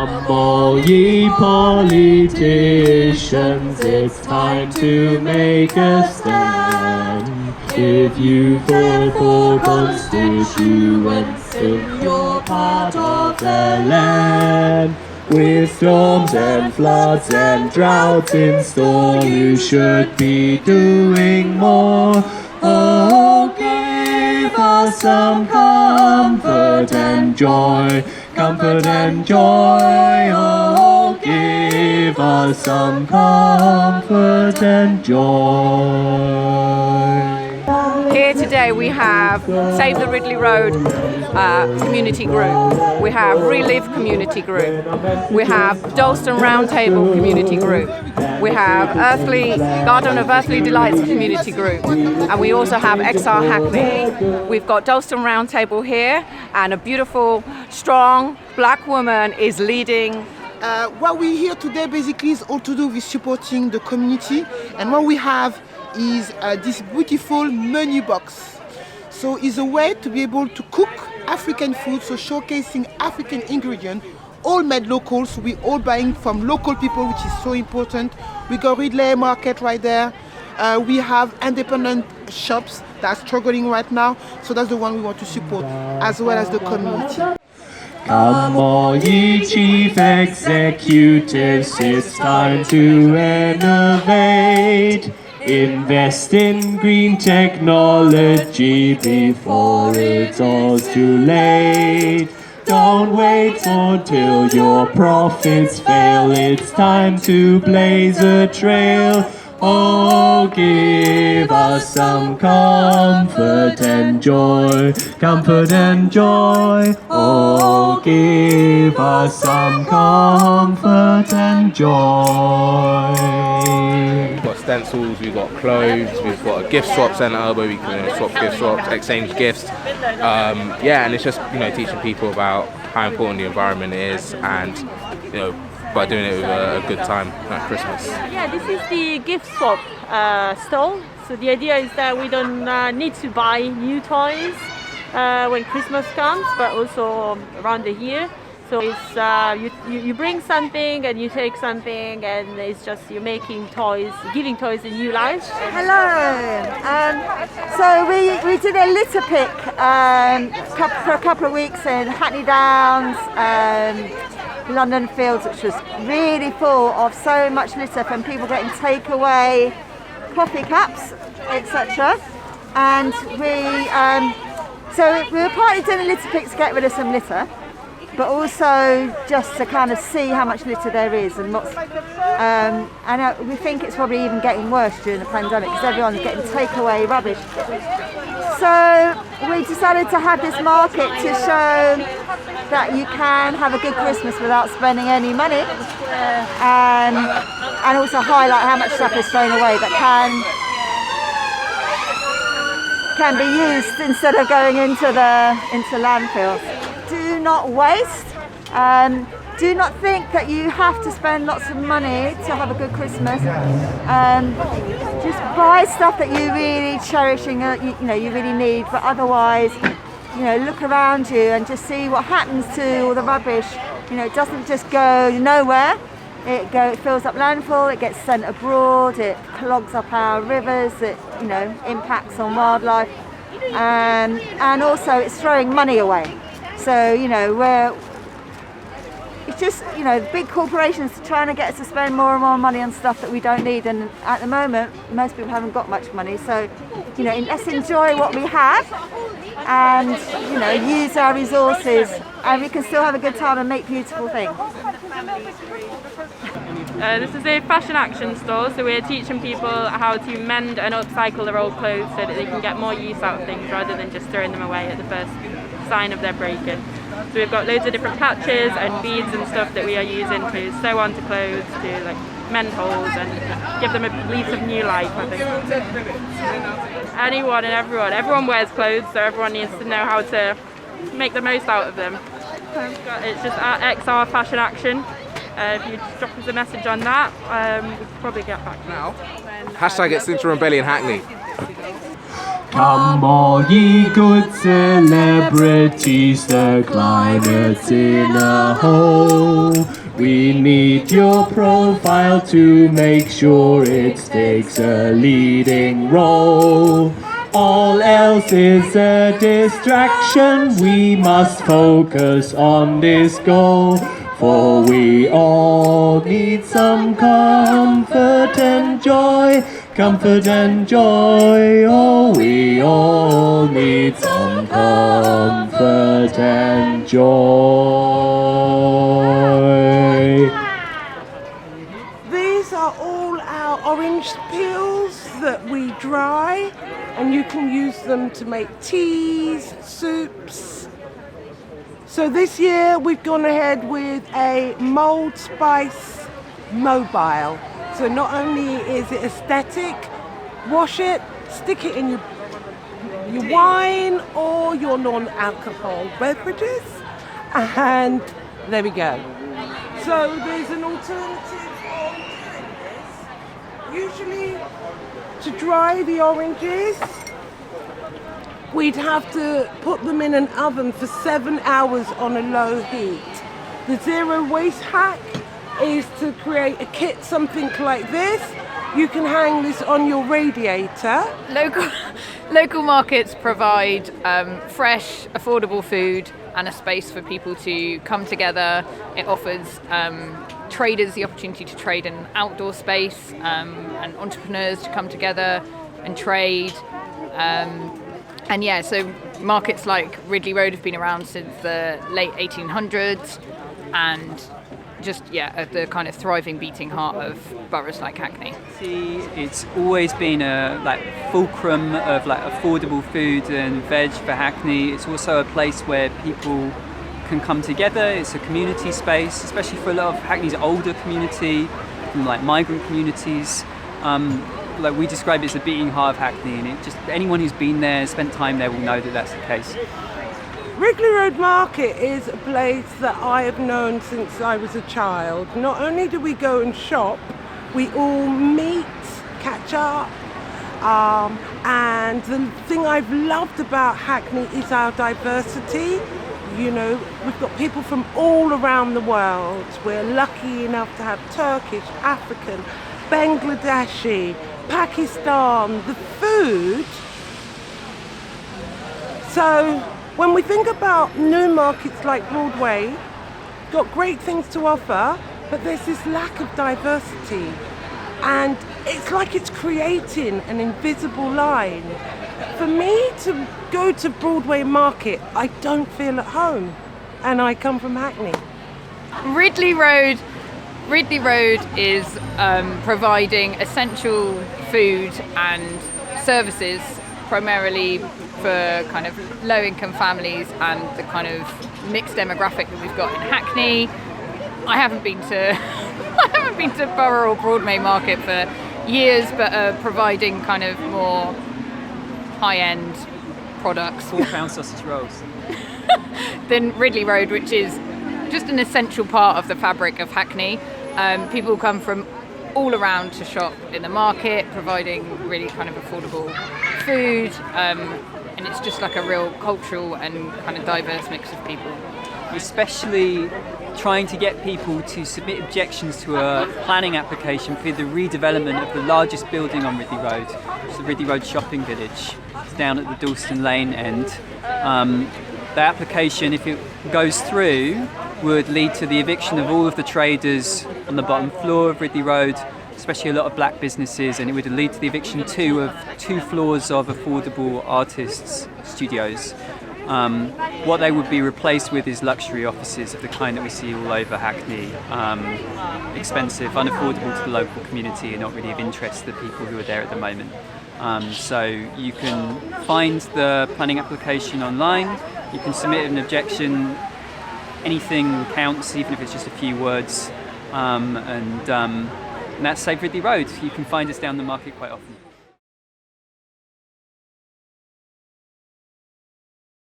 Come all ye politicians, it's time to make a stand. If you vote for constituents, then you're part of the land. With storms and floods and droughts in store, you should be doing more. Oh, give us some comfort and joy, comfort and joy. Oh, give us some comfort and joy. Here today we have Save the Wrigley Road community group, we have Relive community group, we have Dalston Roundtable community group, we have Garden of Earthly Delights community group, and we also have XR Hackney. We've got Dalston Roundtable here, and a beautiful, strong black woman is leading. What we're here today basically is all to do with supporting the community, and what we have is this beautiful menu box. So it's a way to be able to cook African food, so showcasing African ingredients, all made local, so we're all buying from local people, which is so important. We got Wrigley market right there. We have independent shops that are struggling right now, so that's the one we want to support, as well as the community. Come all ye chief executives, it's time to innovate. Invest in green technology before it's all too late. Don't wait until your profits fail, it's time to blaze a trail. Oh, give us some comfort and joy, comfort and joy. Oh, give us some comfort and joy. We've got stencils, we've got clothes, we've got a gift swap centre where we can swap gift swaps, exchange gifts. Yeah, and it's just teaching people about how important the environment is, and by doing it with a good time at Christmas. Yeah, this is the gift swap stall. So the idea is that we don't need to buy new toys when Christmas comes, but also around the year. So it's you bring something and you take something, and it's just you're making toys, giving toys a new life. Hello. So we did a litter pick for a couple of weeks in Hackney Downs, London Fields, which was really full of so much litter from people getting takeaway coffee cups, etc. And we were partly doing a litter pick to get rid of some litter, but also just to kind of see how much litter there is and what's. We think it's probably even getting worse during the pandemic because everyone's getting takeaway rubbish. So we decided to have this market to show that you can have a good Christmas without spending any money, and also highlight how much stuff is thrown away that can be used instead of going into landfills. Do not waste. Do not think that you have to spend lots of money to have a good Christmas. Just buy stuff that you really cherish and you really need, but otherwise, look around you and just see what happens to all the rubbish. It doesn't just go nowhere. It fills up landfill, it gets sent abroad, it clogs up our rivers, it impacts on wildlife, and also it's throwing money away. So it's just big corporations trying to get us to spend more and more money on stuff that we don't need, and at the moment most people haven't got much money. So let's enjoy what we have and use our resources, and we can still have a good time and make beautiful things. This is a fashion action store, so we're teaching people how to mend and upcycle their old clothes so that they can get more use out of things rather than just throwing them away at the first sign of their break-in. So we've got loads of different patches and beads and stuff that we are using to sew onto clothes, to mend holes and give them a lease of new life, I think. Anyone and everyone wears clothes, so everyone needs to know how to make the most out of them. It's just at XR Fashion Action. If you just drop us a message on that, we can probably get back now. Hashtag Extinction Rebellion Hackney. Come all ye good celebrities, the climate's in a hole. We need your profile to make sure it takes a leading role. All else is a distraction, we must focus on this goal. For we all need some comfort and joy, comfort and joy. Oh, we all need some comfort and joy. These are all our orange peels that we dry, and you can use them to make teas, soups. So this year we've gone ahead with a mold spice mobile. So not only is it aesthetic, wash it, stick it in your wine or your non-alcohol beverages, and there we go. So there's an alternative on doing this. Usually to dry the oranges, we'd have to put them in an oven for 7 hours on a low heat. The zero waste hack is to create a kit, something like this. You can hang this on your radiator. Local markets provide fresh, affordable food and a space for people to come together. It offers traders the opportunity to trade in an outdoor space and entrepreneurs to come together and trade. And yeah, so markets like Wrigley Road have been around since the late 1800s and just, at the kind of thriving, beating heart of boroughs like Hackney. It's always been a fulcrum of affordable food and veg for Hackney. It's also a place where people can come together. It's a community space, especially for a lot of Hackney's older community, from migrant communities. We describe it as the beating heart of Hackney, and anyone who's been there, spent time there, will know that that's the case. Wrigley Road Market is a place that I have known since I was a child. Not only do we go and shop, we all meet, catch up, and the thing I've loved about Hackney is our diversity. You know, we've got people from all around the world. We're lucky enough to have Turkish, African, Bangladeshi, Pakistan, the food. So when we think about new markets like Broadway, got great things to offer, but there's this lack of diversity. And it's like it's creating an invisible line. For me to go to Broadway Market, I don't feel at home. And I come from Hackney. Wrigley Road is providing essential food and services primarily for kind of low-income families and the kind of mixed demographic that we've got in Hackney. I haven't been to Borough or Broadway Market for years, but providing kind of more high-end products. £4 sausage rolls. Than Wrigley Road, which is just an essential part of the fabric of Hackney. People come from all around to shop in the market, providing really kind of affordable food, and it's just like a real cultural and kind of diverse mix of people. Especially trying to get people to submit objections to a planning application for the redevelopment of the largest building on Wrigley Road, which is the Wrigley Road Shopping Village. It's down at the Dalston Lane end. The application, if it goes through, would lead to the eviction of all of the traders on the bottom floor of Wrigley Road, especially a lot of black businesses, and it would lead to the eviction too of 2 floors of affordable artists' studios. What they would be replaced with is luxury offices of the kind that we see all over Hackney. Expensive, unaffordable to the local community, and not really of interest to the people who are there at the moment. So you can find the planning application online. You can submit an objection. Anything counts, even if it's just a few words. And that's Save Wrigley Road. You can find us down the market quite often.